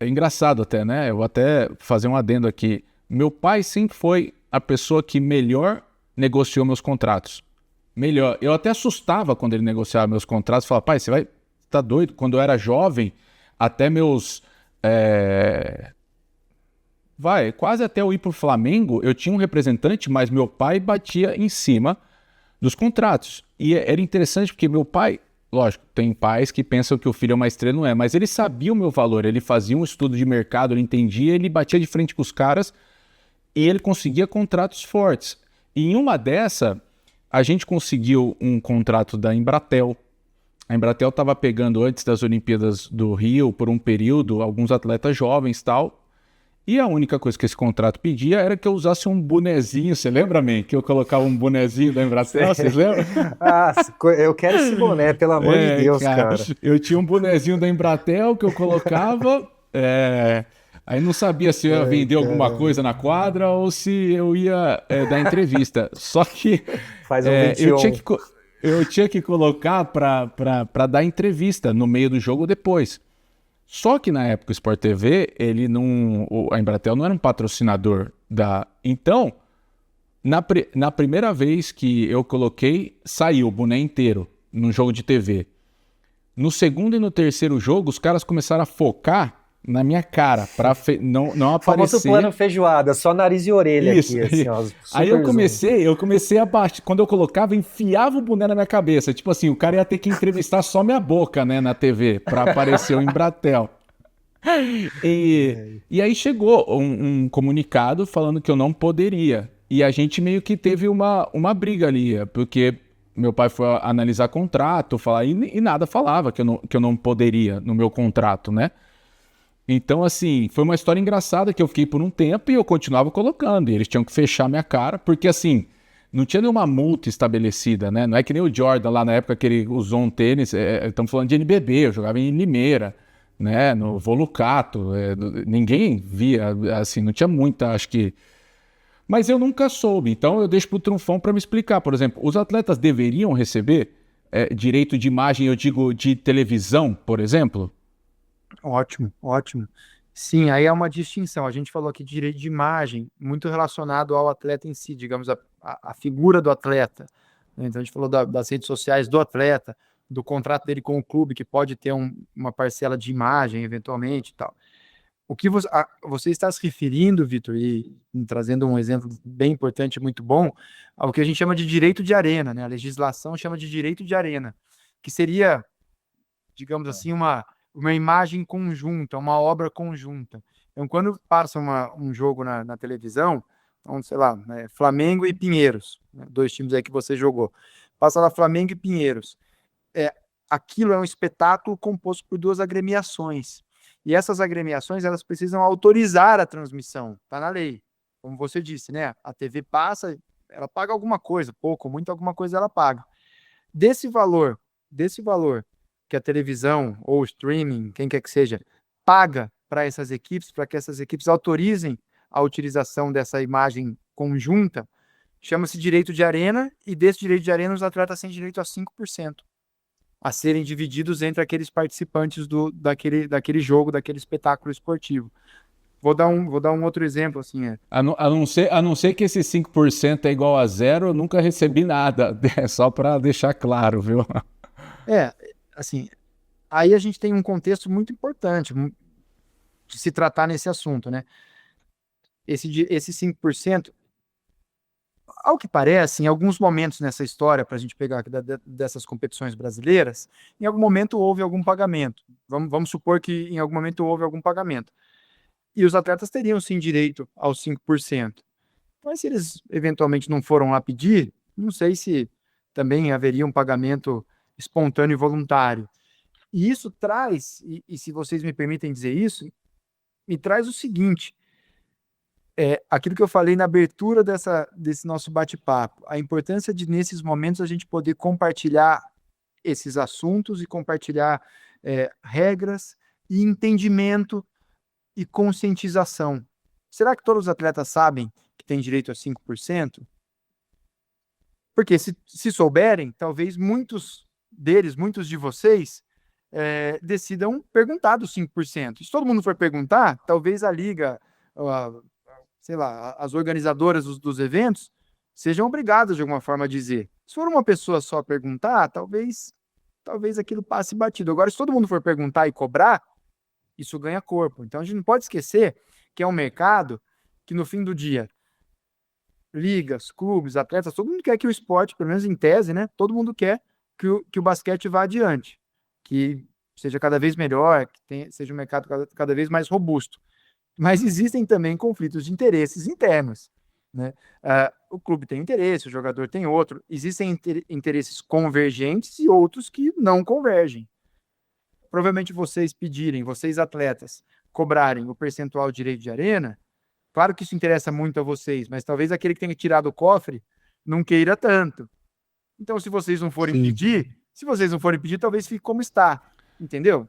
é engraçado até, né? Eu vou até fazer um adendo aqui. Meu pai sempre foi a pessoa que melhor negociou meus contratos. Melhor. Eu até assustava quando ele negociava meus contratos. Falava, pai, você vai... Tá doido? Quando eu era jovem, até meus... quase até eu ir pro Flamengo, eu tinha um representante, mas meu pai batia em cima dos contratos. E era interessante porque meu pai, lógico, tem pais que pensam que o filho é uma estrela, não é, mas ele sabia o meu valor, ele fazia um estudo de mercado, ele entendia, ele batia de frente com os caras e ele conseguia contratos fortes. E em uma dessa, a gente conseguiu um contrato da Embratel. A Embratel estava pegando antes das Olimpíadas do Rio, por um período, alguns atletas jovens e tal. E a única coisa que esse contrato pedia era que eu usasse um bonezinho. Você lembra, man? Que eu colocava um bonezinho da Embratel, vocês lembram? Ah, eu quero esse boné, pelo amor de Deus, Cara, cara. eu tinha um bonezinho da Embratel que eu colocava. Aí não sabia se eu ia Ai, vender alguma caramba. coisa na quadra ou se eu ia dar entrevista. Só que Faz um eu tinha 21. eu tinha que colocar para dar entrevista no meio do jogo ou depois. Só que na época o Sport TV, ele não, a Embratel não era um patrocinador da. Então, na primeira vez que eu coloquei, saiu o boné inteiro num jogo de TV. No segundo e no terceiro jogo, os caras começaram a focar na minha cara, para não Famoso plano aparecer. feijoada, só nariz e orelha Isso. aqui, assim, ó, Aí super zoom. eu comecei a baixar. Quando eu colocava, enfiava o boné na minha cabeça. Tipo assim, o cara ia ter que entrevistar só minha boca, né, na TV, para aparecer o Embratel. E aí chegou um comunicado falando que eu não poderia. E a gente meio que teve uma briga ali, porque meu pai foi analisar contrato, falar, e nada falava que eu não poderia no meu contrato, né? Então, assim, foi uma história engraçada que eu fiquei por um tempo e eu continuava colocando. E eles tinham que fechar minha cara, porque assim, não tinha nenhuma multa estabelecida, né? Não é que nem o Jordan lá na época que ele usou um tênis, estamos falando de NBB, eu jogava em Limeira, né? No Volucato, ninguém via, assim, não tinha muita, acho que. Mas eu nunca soube, então eu deixo pro Trunfão para me explicar. Por exemplo, os atletas deveriam receber direito de imagem, eu digo, de televisão, por exemplo? Ótimo, ótimo. Sim, aí é uma distinção. A gente falou aqui de direito de imagem, muito relacionado ao atleta em si, digamos, a figura do atleta, né? Então a gente falou das redes sociais do atleta, do contrato dele com o clube, que pode ter uma parcela de imagem, eventualmente e tal. O que você está se referindo, Vitor, e trazendo um exemplo bem importante, muito bom, ao que a gente chama de direito de arena, né? A legislação chama de direito de arena, que seria, digamos assim, uma imagem conjunta, uma obra conjunta. Então, quando passa um jogo na televisão, então, sei lá, né, Flamengo e Pinheiros, né, dois times aí que você jogou, passa lá Flamengo e Pinheiros. É, aquilo é um espetáculo composto por duas agremiações. E essas agremiações, elas precisam autorizar a transmissão, tá na lei. Como você disse, né? A TV passa, ela paga alguma coisa, pouco, muito alguma coisa ela paga. Desse valor, desse valor que a televisão ou o streaming, quem quer que seja, paga para essas equipes, para que essas equipes autorizem a utilização dessa imagem conjunta, chama-se direito de arena, e desse direito de arena os atletas têm direito a 5% a serem divididos entre aqueles participantes daquele jogo, daquele espetáculo esportivo. Vou dar um outro exemplo, assim, A não ser que esse 5% é igual a zero, eu nunca recebi nada. É só para deixar claro, viu? é, assim, aí a gente tem um contexto muito importante de se tratar nesse assunto, né? Esse 5%, ao que parece, em alguns momentos nessa história, para a gente pegar aqui dessas competições brasileiras, em algum momento houve algum pagamento. Vamos supor que em algum momento houve algum pagamento. E os atletas teriam sim direito aos 5%. Mas se eles eventualmente não foram lá pedir, não sei se também haveria um pagamento espontâneo e voluntário. E isso traz, e se vocês me permitem dizer isso, me traz o seguinte: aquilo que eu falei na abertura desse nosso bate-papo, a importância de, nesses momentos, a gente poder compartilhar esses assuntos e compartilhar regras e entendimento e conscientização. Será que todos os atletas sabem que têm direito a 5%? Porque se souberem, talvez muitos deles, muitos de vocês, decidam perguntar dos 5%. Se todo mundo for perguntar, talvez a liga, sei lá, as organizadoras dos eventos sejam obrigadas de alguma forma a dizer. Se for uma pessoa só perguntar, talvez aquilo passe batido. Agora, se todo mundo for perguntar e cobrar, isso ganha corpo. Então, a gente não pode esquecer que é um mercado que, no fim do dia, ligas, clubes, atletas, todo mundo quer que o esporte, pelo menos em tese, né? Todo mundo quer que o basquete vá adiante, que seja cada vez melhor, que seja um mercado cada vez mais robusto. Mas existem também conflitos de interesses internos, né? O clube tem interesse, o jogador tem outro. Existem interesses convergentes e outros que não convergem. Provavelmente vocês atletas, cobrarem o percentual de direito de arena, claro que isso interessa muito a vocês, mas talvez aquele que tenha tirado o cofre não queira tanto. Então, se vocês não forem pedir, talvez fique como está. Entendeu?